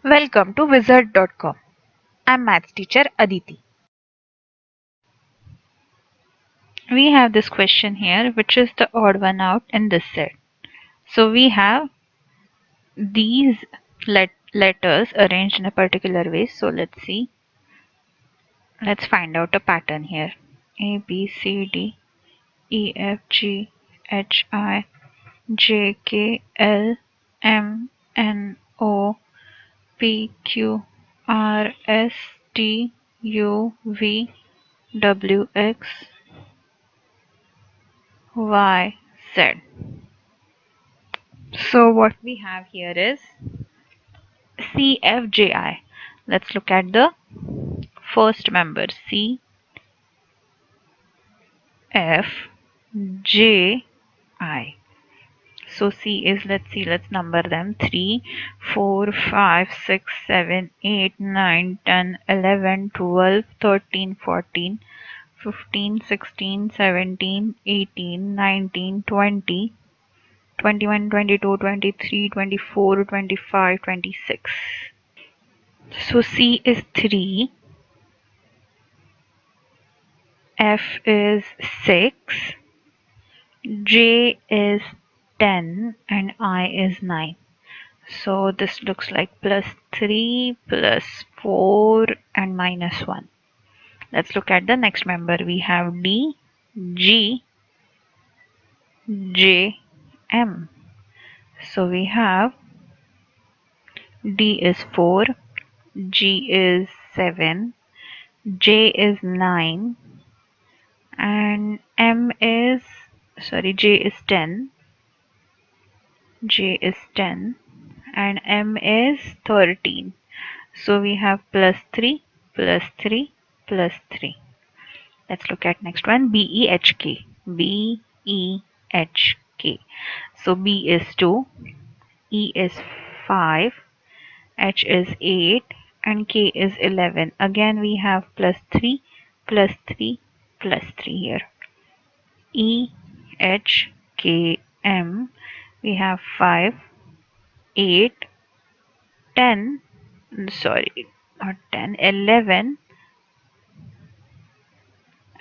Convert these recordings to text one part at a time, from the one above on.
Welcome to Wizard.com. I'm maths teacher Aditi. We have this question here, which is the odd one out in this set. So we have these letters arranged in a particular way. So let's see. Let's find out a pattern here. A, B, C, D, E, F, G, H, I, J, K, L, M, N, O, P, Q, R, S, T, U, V, W, X, Y, Z. So what we have here is CFJI. Let's look at the first member CFJI. So C is, let's number them 3, 4, 5, 6, 7, 8, 9, 10, 11, 12, 13, 14, 15, 16, 17, 18, 19, 20, 21, 22, 23, 24, 25, 26. So C is 3, F is 6, J is 10, and I is 9. So this looks like plus 3, plus 4, and minus 1. Let's look at the next member. We have D, G, J, M. So we have D is 4, G is 7, J is 9, and J is 10. J is 10 and M is 13. So we have plus 3, plus 3, plus 3. Let's look at next one. BEHK. BEHK. So B is 2, E is 5, H is 8, and K is 11. Again we have plus 3, plus 3, plus 3 here. E, H, K, M. We have 5, 8, 10, sorry, not 10, 11,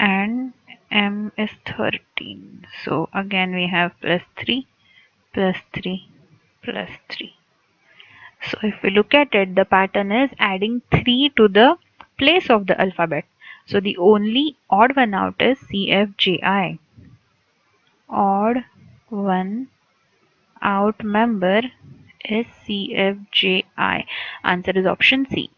and M is 13. So again we have plus 3, plus 3, plus 3. So if we look at it, the pattern is adding 3 to the place of the alphabet. So the only odd one out is CFJI. Odd one out member is CFJI. Answer is option C.